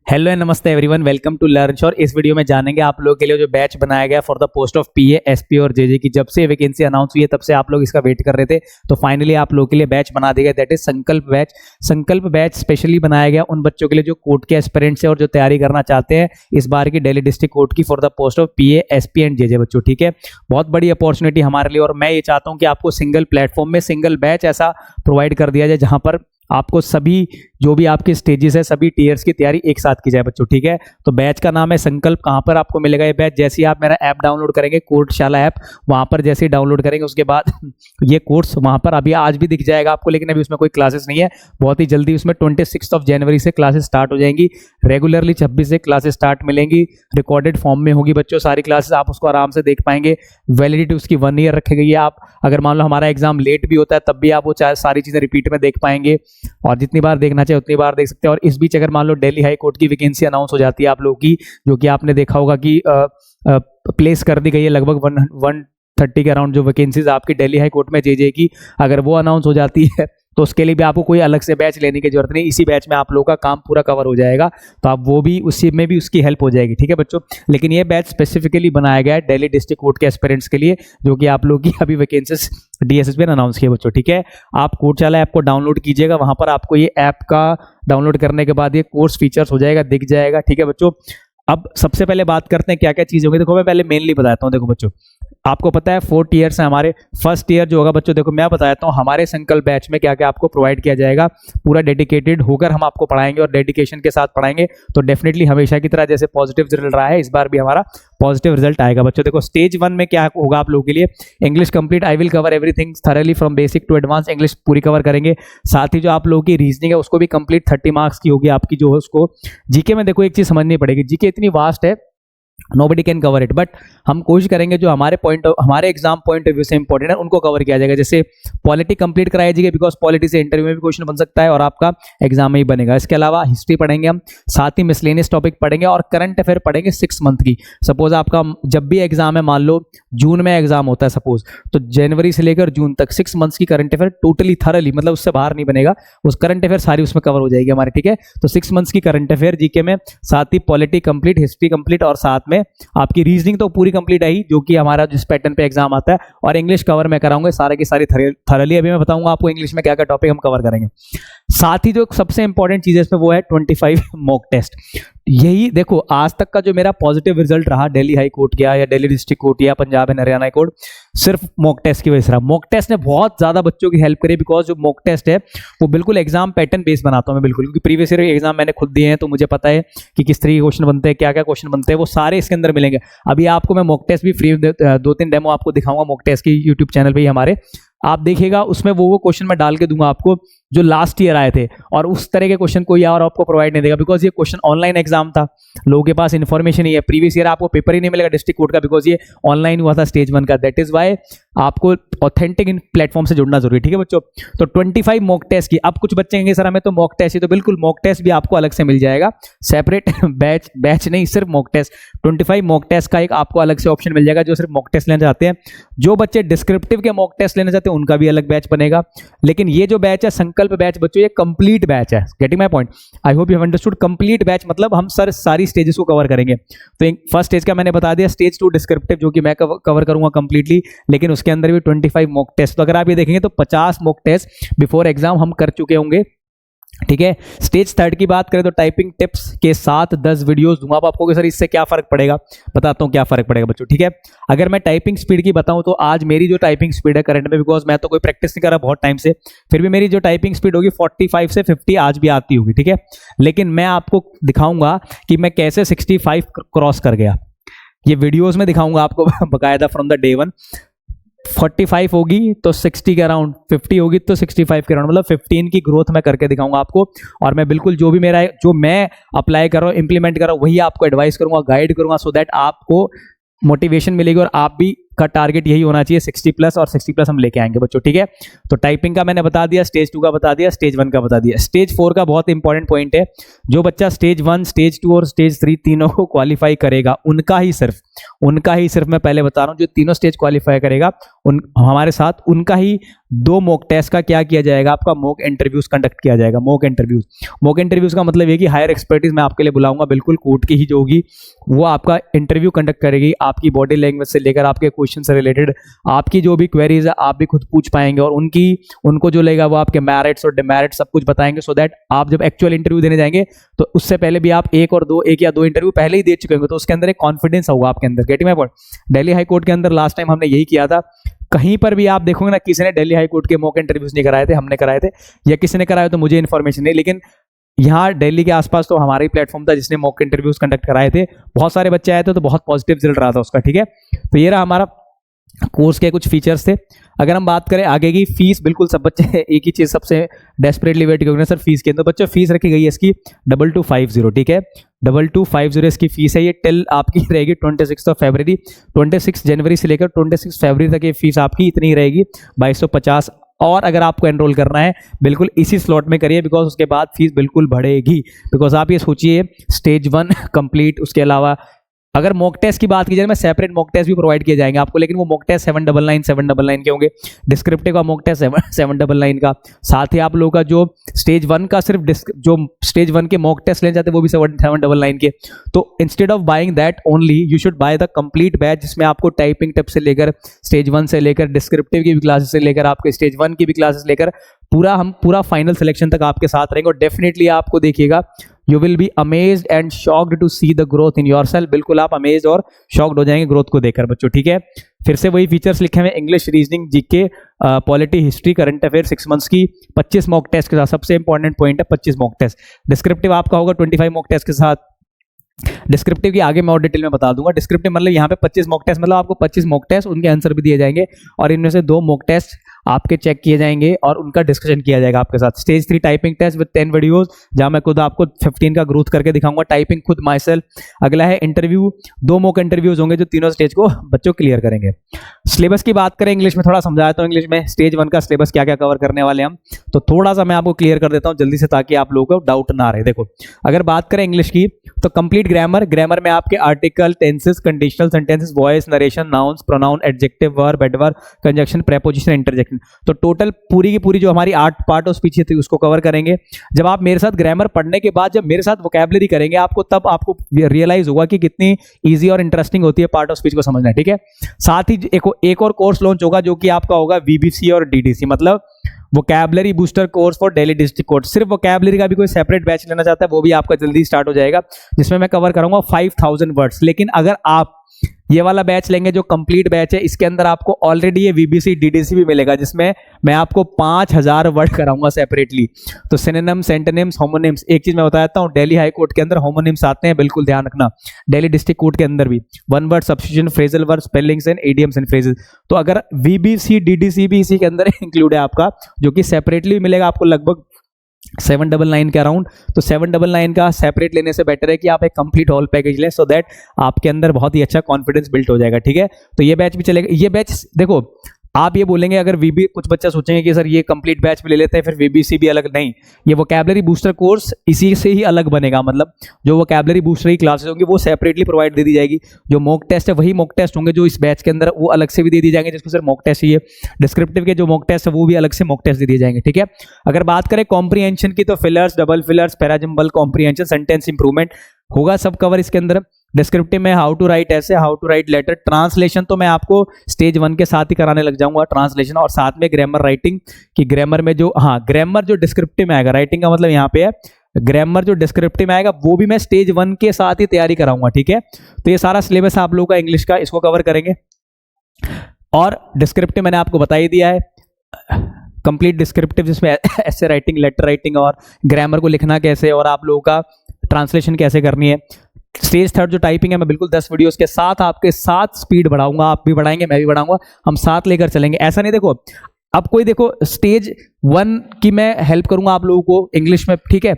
Hello and नमस्ते everyone, welcome to learn sure. इस video में जानेंगे आप लोगों के लिए जो बैच बनाया गया for the post of PA, SP और जेजे की। जब से वैकेंसी अनाउंस हुई है तब से आप लोग इसका वेट कर रहे थे, तो फाइनली आप लोगों के लिए बैच बना दिया गया, दैट इज संकल्प बैच। संकल्प बैच स्पेशली बनाया गया उन बच्चों के लिए जो कोर्ट के एस्पिरेंट्स हैं और जो तैयारी करना चाहते हैं इस बार की दिल्ली डिस्ट्रिक्ट कोर्ट की for the post of PA, SP and JJ बच्चों। ठीक है, बहुत बड़ी अपॉर्चुनिटी हमारे लिए और मैं ये चाहता हूँ कि आपको सिंगल प्लेटफॉर्म में सिंगल बैच ऐसा प्रोवाइड कर दिया जाए जहां पर आपको सभी जो भी आपके स्टेजेस है सभी टीयर्स की तैयारी एक साथ की जाए बच्चों। ठीक है, तो बैच का नाम है संकल्प। कहां पर आपको मिलेगा ये बैच? जैसे ही आप मेरा ऐप डाउनलोड करेंगे, कोर्टशाला ऐप, वहां पर जैसे ही डाउनलोड करेंगे उसके बाद ये कोर्स वहां पर अभी आज भी दिख जाएगा आपको, लेकिन अभी उसमें कोई क्लासेस नहीं है। बहुत ही जल्दी उसमें 26 जनवरी से क्लासेस स्टार्ट हो जाएंगी। रेगुलरली 26 से क्लासेस स्टार्ट मिलेंगी, रिकॉर्डेड फॉर्म में होगी बच्चों सारी क्लासेस, आप उसको आराम से देख पाएंगे। वैलिडिटी उसकी 1 ईयर रखी गई है। आप अगर मान लो हमारा एग्जाम लेट भी होता है तब भी आप वो सारी चीजें रिपीट में देख पाएंगे और जितनी बार देखना चाहिए उतनी बार देख सकते हैं। और इस बीच अगर मान लो दिल्ली हाई कोर्ट की वैकेंसी अनाउंस हो जाती है आप लोगों की, जो कि आपने देखा होगा कि प्लेस कर दी गई है लगभग 130 के अराउंड जो वैकेंसीज आपकी दिल्ली हाई कोर्ट में जेजे की, अगर वो अनाउंस हो जाती है तो उसके लिए भी आपको कोई अलग से बैच लेने की जरूरत नहीं। इसी बैच में आप लोगों का काम पूरा कवर हो जाएगा, तो आप वो भी उसी में भी उसकी हेल्प हो जाएगी। ठीक है बच्चों, लेकिन ये बैच स्पेसिफिकली बनाया गया है दिल्ली डिस्ट्रिक्ट कोर्ट के एस्पिरेंट्स के लिए, जो कि आप लोगों की अभी वैकेंसीज डीएसएसबी ने अनाउंस किया बच्चों। ठीक है, आप कोर्टशाला ऐप को डाउनलोड कीजिएगा, वहां पर आपको ये ऐप का डाउनलोड करने के बाद ये कोर्स फीचर्स हो जाएगा, दिख जाएगा। ठीक है बच्चों, अब सबसे पहले बात करते हैं क्या क्या चीज होगी। देखो मैं पहले मेनली बताता हूँ। देखो बच्चों, आपको पता है 4 ईयर्स है हमारे। फर्स्ट ईयर जो होगा बच्चों, देखो मैं बताता हूँ हमारे संकल्प बैच में क्या क्या आपको प्रोवाइड किया जाएगा। पूरा डेडिकेटेड होकर हम आपको पढ़ाएंगे और डेडिकेशन के साथ पढ़ाएंगे, तो डेफिनेटली हमेशा की तरह जैसे पॉजिटिव रिजल्ट रहा है इस बार भी हमारा पॉजिटिव रिजल्ट आएगा बच्चों। देखो स्टेज 1 में क्या होगा आप लोगों के लिए, English complete. I will cover everything thoroughly from basic to advance, English पूरी कवर करेंगे। साथ ही जो आप लोगों की रीजनिंग है उसको भी कंप्लीट 30 मार्क्स की होगी आपकी जो है उसको। जीके में देखो एक चीज समझनी पड़ेगी, जीके इतनी वास्ट है, nobody can cover it, but हम कोशिश करेंगे जो हमारे एग्जाम पॉइंट ऑफ व्यू से इंपॉर्टेंट है उनको कवर किया जाएगा। जैसे पॉलिटी कंप्लीट कराई जाएगी, बिकॉज पॉलिटी से इंटरव्यू में भी क्वेश्चन बन सकता है और आपका एग्जाम में ही बनेगा। इसके अलावा हिस्ट्री पढ़ेंगे हम, साथ ही मिसलेनियस टॉपिक पढ़ेंगे और करंट अफेयर पढ़ेंगे 6 मंथ की। सपोज आपका जब भी एग्जाम है, मान लो जून में एग्जाम होता है सपोज, तो जनवरी से लेकर जून तक 6 मंथ्स की करंट अफेयर टोटली थरली, मतलब उससे बाहर नहीं बनेगा, उस करंट अफेयर सारी उसमें कवर हो जाएगी हमारी। ठीक है, तो 6 मंथ्स की करंट अफेयर जीके में, साथ ही पॉलिटी कंप्लीट, हिस्ट्री कंप्लीट और साथ में आपकी रीजनिंग तो पूरी कंप्लीट है ही, जो कि हमारा जिस पैटर्न पे एग्जाम आता है, और इंग्लिश कवर मैं कराऊंगा सारे की सारी थरली। अभी मैं बताऊंगा आपको इंग्लिश में क्या क्या टॉपिक हम कवर करेंगे। साथ ही जो सबसे इंपॉर्टेंट चीज है इसमें वो है 25 मॉक टेस्ट। यही देखो आज तक का जो मेरा पॉजिटिव रिजल्ट रहा दिल्ली हाई कोर्ट गया या दिल्ली डिस्ट्रिक्ट कोर्ट या Punjab and Haryana high court, सिर्फ मॉक टेस्ट की वजह से रहा। मॉक टेस्ट ने बहुत ज्यादा बच्चों की हेल्प करी, बिकॉज जो मॉक टेस्ट है वो बिल्कुल एग्जाम पैटर्न बेस बनाता हूं मैं बिल्कुल, क्योंकि प्रीवियस ईयर एग्जाम मैंने खुद दिए हैं तो मुझे पता है कि किस तरीके के क्वेश्चन बनते हैं, क्या क्या क्वेश्चन बनते हैं, वो सारे इसके अंदर मिलेंगे। अभी आपको मैं मॉक टेस्ट भी फ्री 2-3 डेमो आपको दिखाऊंगा मॉक टेस्ट की यूट्यूब चैनल पे ही हमारे, आप देखिएगा उसमें वो क्वेश्चन मैं डाल के दूंगा आपको जो लास्ट ईयर आए थे, और उस तरह के क्वेश्चन कोई और आपको प्रोवाइड नहीं देगा, बिकॉज ये क्वेश्चन ऑनलाइन एग्जाम था, लोगों के पास इन्फॉर्मेशन ही है। प्रीवियस ईयर आपको पेपर ही नहीं मिलेगा डिस्ट्रिक्ट कोर्ट का, बिकॉज ये ऑनलाइन हुआ था स्टेज 1 का। दैट इज वाई आपको ऑथेंटिक इन प्लेटफॉर्म से जुड़ना जरूरी है। ठीक है बच्चों, तो 25 मॉक टेस्ट की। अब कुछ बच्चे कहेंगे सर हमें तो मॉक टेस्ट ही, तो बिल्कुल मॉक टेस्ट भी आपको अलग से मिल जाएगा, सेपरेट बैच नहीं, सिर्फ मॉक टेस्ट। 25 मॉक टेस्ट का एक आपको अलग से ऑप्शन मिल जाएगा जो सिर्फ मॉक टेस्ट लेना चाहते हैं। जो बच्चे डिस्क्रिप्टिव के मॉक टेस्ट लेना चाहते हैं उनका भी अलग बैच बनेगा। लेकिन ये जो बैच है संकल्प बैच बच्चों, ये कंप्लीट बैच है। Getting my point? I hope you have understood. Complete batch मतलब हम सारी स्टेजेस को कवर करेंगे। तो फर्स्ट स्टेज का मैंने बता दिया, स्टेज 2 डिस्क्रिप्टिव जो कि मैं कवर करूंगा कंप्लीटली, लेकिन उसके अंदर भी 25 मॉक टेस्ट। तो अगर आप ये देखेंगे तो 50 मॉक टेस्ट बिफोर एग्जाम हम कर चुके होंगे। ठीक है, स्टेज 3 की बात करें तो टाइपिंग टिप्स के साथ 10 वीडियोस दूंगा। आप आपको सर इससे क्या फर्क पड़ेगा, बताता हूं क्या फर्क पड़ेगा बच्चों। ठीक है, अगर मैं टाइपिंग स्पीड की बताऊं तो आज मेरी जो टाइपिंग स्पीड है करंट में, बिकॉज मैं तो कोई प्रैक्टिस नहीं कर रहा बहुत टाइम से, फिर भी मेरी जो टाइपिंग स्पीड होगी 45 से 50 आज भी आती होगी। ठीक है, लेकिन मैं आपको दिखाऊंगा कि मैं कैसे 65 क्रॉस कर गया, ये वीडियोस में दिखाऊंगा आपको बकायदा फ्रॉम द डे 1। 45 होगी तो 60 के अराउंड, 50 होगी तो 65 के अराउंड, मतलब 15 की ग्रोथ मैं करके दिखाऊंगा आपको। और मैं बिल्कुल जो भी मेरा जो मैं अप्लाई कर रहा हूँ, इंप्लीमेंट कर रहा हूँ, वही आपको एडवाइस करूंगा, गाइड करूंगा, सो दैट आपको मोटिवेशन मिलेगी और आप भी का टारगेट यही होना चाहिए 60+ और 60+ हम लेके आएंगे बच्चों, ठीक है। तो टाइपिंग का मैंने बता दिया, स्टेज 2 का बता दिया, स्टेज 1 का बता दिया। स्टेज 4 का बहुत इंपॉर्टेंट पॉइंट है, जो बच्चा स्टेज 1, स्टेज 2 और स्टेज 3 तीनों को क्वालिफाई करेगा, उनका ही सिर्फ मैं पहले बता रहा हूं, जो तीनों स्टेज क्वालिफाई करेगा उन हमारे साथ, उनका ही 2 मॉक टेस्ट का क्या किया जाएगा, आपका मॉक इंटरव्यूज कंडक्ट किया जाएगा। मॉक इंटरव्यूज का मतलब ये कि हायर एक्सपर्टीज मैं आपके लिए बुलाऊंगा, बिल्कुल कोर्ट की ही जो होगी वो आपका इंटरव्यू कंडक्ट करेगी, आपकी बॉडी लैंग्वेज से लेकर आपके क्वेश्चन से रिलेटेड आपकी जो भी क्वेरीज है आप भी खुद पूछ पाएंगे, और उनको जो लगेगा वो आपके मेरिट्स और डिमेरिट्स सब कुछ बताएंगे, सो दैट आप जब एक्चुअल इंटरव्यू देने जाएंगे तो उससे पहले भी आप एक या दो इंटरव्यू पहले ही दे चुके होंगे, तो उसके अंदर एक कॉन्फिडेंस होगा आपके अंदर। Getting my point. Delhi high court के अंदर लास्ट टाइम हमने यही किया था, कहीं पर भी आप देखोगे ना किसी ने दिल्ली हाई कोर्ट के मॉक इंटरव्यूज नहीं कराए थे, हमने कराए थे, या किसी ने कराए तो मुझे इन्फॉर्मेशन नहीं, लेकिन यहाँ दिल्ली के आसपास तो हमारा ही प्लेटफॉर्म था जिसने मॉक इंटरव्यूज कंडक्ट कराए थे, बहुत सारे बच्चे आए थे, तो बहुत पॉजिटिव रिजल्ट रहा था उसका, ठीक है। तो ये रहा हमारा कोर्स के कुछ फीचर्स थे। अगर हम बात करें आगे की, फीस बिल्कुल सब बच्चे एक ही चीज सबसे डेस्परेटली वेट करोगे सर फीस के, तो बच्चों फीस रखी गई है इसकी 2250, ठीक है, 2250 इसकी फीस है। ये टिल आपकी रहेगी 26 फरवरी, 26 जनवरी से लेकर 26 फरवरी तक ये फीस आपकी इतनी रहेगी 2250। और अगर आपको एनरोल करना है बिल्कुल इसी स्लॉट में करिए, बिकॉज उसके बाद फीस बिल्कुल बढ़ेगी, बिकॉज आप ये सोचिए स्टेज 1 कंप्लीट, उसके अलावा अगर मॉक टेस्ट की बात की जाए, मैं सेपरेट मॉक टेस्ट भी प्रोवाइड किए जाएंगे आपको, लेकिन वो मॉक टेस्ट 799 के होंगे, डिस्क्रिप्टिव का मॉक टेस्ट 799 का, साथ ही आप लोगों का जो स्टेज 1 का सिर्फ जो स्टेज 1 के मॉक टेस्ट लेने जाते हैं वो भी 799 के। तो instead of buying that only you should by the complete batch, जिसमें आपको टाइपिंग टिप से लेकर स्टेज 1 से लेकर डिस्क्रिप्टिव की भी क्लासेस से लेकर आपके स्टेज 1 की भी क्लासेस लेकर हम पूरा फाइनल सिलेक्शन तक आपके साथ रहेंगे, और डेफिनेटली आपको देखिएगा you will be amazed and shocked to see the growth in yourself. बिल्कुल आप अमेज्ड और शॉक्ड हो जाएंगे ग्रोथ को देखकर बच्चों, ठीक है। फिर से वही फीचर्स लिखे हुए, English, reasoning, GK, polity, history, current affair 6 months की 25 मॉक टेस्ट के साथ, सबसे इंपॉर्टेंट पॉइंट है 25 मॉक टेस्ट। डिस्क्रिप्टिव आपका होगा 25 मॉक टेस्ट के साथ। डिस्क्रिप्टिव की आगे मैं और डिटेल में बता दूंगा। डिस्क्रिप्टिव मतलब यहाँ पे 25 मॉक टेस्ट, मतलब आपको 25 मॉक टेस्ट, उनके आंसर भी दिए जाएंगे, और इनमें से 2 मॉक टेस्ट आपके चेक किए जाएंगे और उनका डिस्कशन किया जाएगा आपके साथ। Stage 3 typing test with 10 videos, जहां मैं खुद आपको 15 का ग्रोथ करके दिखाऊंगा, टाइपिंग खुद माई सेल्फ। अगला है इंटरव्यू, 2 मॉक इंटरव्यूज होंगे जो तीनों स्टेज को बच्चों क्लियर करेंगे। सिलेबस की बात करें, इंग्लिश में थोड़ा समझाया तो इंग्लिश में स्टेज 1 का सिलेबस क्या क्या कवर करने वाले हम, तो थोड़ा सा मैं आपको क्लियर कर देता हूं जल्दी से, ताकि आप लोगों को डाउट ना रहे। देखो, अगर बात करें इंग्लिश की, तो कंप्लीट ग्रामर में आपके article, tenses, conditional sentences, voice, narration, nouns, pronoun, adjective, verb, adverb, conjunction, preposition, interjection, तो टोटल पूरी की पूरी जो हमारी 8 पार्ट ऑफ स्पीच थी उसको कवर करेंगे। जब आप मेरे साथ ग्रामर पढ़ने के बाद जब मेरे साथ वोकैबुलरी करेंगे, तब आपको रियलाइज होगा कि कितनी इजी और इंटरेस्टिंग होती है पार्ट ऑफ स्पीच को समझना, ठीक है। साथ ही एक और कोर्स लॉन्च होगा जो कि आपका होगा VBC और DDC, मतलब vocabulary booster course for Delhi district court. सिर्फ वोकैबुलरी का भी कोई सेपरेट बैच लेना चाहता है वो भी आपका जल्दी स्टार्ट हो जाएगा, जिसमें मैं कवर करूंगा 5000 वर्ड्स। लेकिन अगर आप ये वाला बैच लेंगे जो कंप्लीट बैच है, इसके अंदर आपको ऑलरेडी ये VBC DDC भी मिलेगा, जिसमें मैं आपको 5000 वर्ड कराऊंगा सेपरेटली। तो सिनोनिम्स, सेंटोनिम्स, होमोनिम्स, एक चीज मैं बताता हूं, दिल्ली हाई कोर्ट के अंदर होमोनिम्स आते हैं, बिल्कुल ध्यान रखना। दिल्ली डिस्ट्रिक्ट कोर्ट के अंदर भी 1 word substitution, phrasal verb, spellings and idioms and phrases. तो अगर VBC DDC भी इसी के अंदर इंक्लूड है आपका, जो कि सेपरेटली मिलेगा आपको लगभग 799 के अराउंड। तो 799 का सेपरेट लेने से बेटर है कि आप एक कंप्लीट ऑल पैकेज लें, सो दैट आपके अंदर बहुत ही अच्छा कॉन्फिडेंस बिल्ड हो जाएगा, ठीक है। तो ये बैच भी चलेगा। ये बैच देखो, आप ये बोलेंगे अगर कुछ बच्चा सोचेंगे कि सर ये कंप्लीट बैच भी ले लेते हैं फिर VBC भी अलग, नहीं, ये वोकैबुलरी बूस्टर कोर्स इसी से ही अलग बनेगा। मतलब जो वोकैबुलरी बूस्टर की क्लासेस होंगी वो सेपरेटली प्रोवाइड दे दी जाएगी। जो मॉक टेस्ट है वही मॉक टेस्ट होंगे जो इस बैच के अंदर, वो अलग से भी दे दी जाएंगे जिसको सिर्फ मॉक टेस्ट चाहिए। डिस्क्रिप्टिव के जो मॉक टेस्ट है वो भी अलग से मॉक टेस्ट दे दिए जाएंगे, ठीक है। अगर बात करें कॉम्प्रीहेंशन की, तो fillers, double fillers, parajumble comprehension, sentence improvement होगा सब कवर इसके अंदर। डिस्क्रिप्टिव में हाउ टू राइट ऐसे, how to write letter, translation तो मैं आपको स्टेज 1 के साथ ही कराने लग जाऊंगा ट्रांसलेशन, और साथ में ग्रामर राइटिंग की ग्रामर में जो ग्रामर जो डिस्क्रिप्टिव में आएगा, राइटिंग का मतलब यहाँ पे है ग्रामर जो डिस्क्रिप्टिव में आएगा वो भी मैं स्टेज 1 के साथ ही तैयारी कराऊंगा, ठीक है। तो ये सारा सिलेबस आप लोगों का इंग्लिश का इसको कवर करेंगे। और डिस्क्रिप्टिव मैंने आपको बता ही दिया है, कंप्लीट डिस्क्रिप्टिव जिसमें ऐसे राइटिंग, लेटर राइटिंग और ग्रामर को लिखना कैसे, और आप लोगों का ट्रांसलेशन कैसे करनी है। स्टेज 3 जो टाइपिंग है, मैं बिल्कुल 10 वीडियोस के साथ आपके साथ स्पीड बढ़ाऊंगा, आप भी बढ़ाएंगे, मैं भी बढ़ाऊंगा, हम साथ लेकर चलेंगे। ऐसा नहीं, देखो अब कोई देखो स्टेज 1 की मैं हेल्प करूंगा आप लोगों को इंग्लिश में, ठीक है।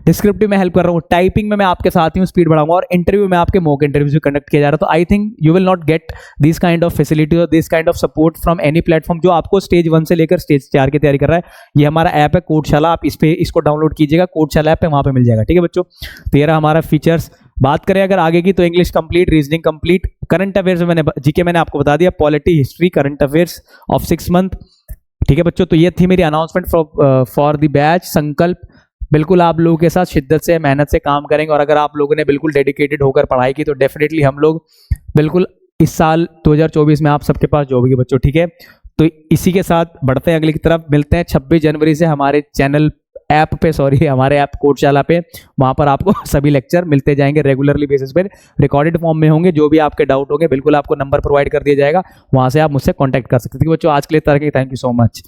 डिस्क्रिप्टिव में हेल्प कर रहा हूँ, टाइपिंग में मैं आपके साथ ही हूँ, स्पीड बढ़ाऊंगा, और इंटरव्यू में आपके मॉक इंटरव्यूज भी कंडक्ट किया जा रहा है। तो I think you will not get this kind of facility और this kind of support from any platform जो आपको स्टेज 1 से लेकर स्टेज 4 की तैयारी कर रहा है। ये हमारा ऐप है कोडशाला, आप इस पे इसको डाउनलोड कीजिएगा, कोडशाला ऐप है, वहां पे मिल जाएगा। ठीक है बच्चों, तो ये रहा हमारा फीचर्स। बात करें अगर आगे की, तो English complete, reasoning complete, current affairs में मैंने जीके मैंने आपको बता दिया, polity, history, current affairs of 6 month. ठीक है बच्चों, तो ये थी मेरी अनाउंसमेंट फॉर द बैच संकल्प। बिल्कुल आप लोगों के साथ शिद्दत से, मेहनत से काम करेंगे, और अगर आप लोगों ने बिल्कुल डेडिकेटेड होकर पढ़ाई की तो डेफिनेटली हम लोग बिल्कुल इस साल 2024 में आप सबके पास जॉब होगी बच्चों। ठीक है, तो इसी के साथ बढ़ते हैं अगली की तरफ। मिलते हैं 26 जनवरी से हमारे चैनल ऐप पे, हमारे ऐप कोडशाला पे, वहां पर आपको सभी लेक्चर मिलते जाएंगे रेगुलरली बेसिस पे, रिकॉर्डेड फॉर्म में होंगे। जो भी आपके डाउट होंगे बिल्कुल आपको नंबर प्रोवाइड कर दिया जाएगा, वहां से आप मुझसे कॉन्टैक्ट कर सकते हैं। बच्चों आज के लिए थैंक यू सो मच।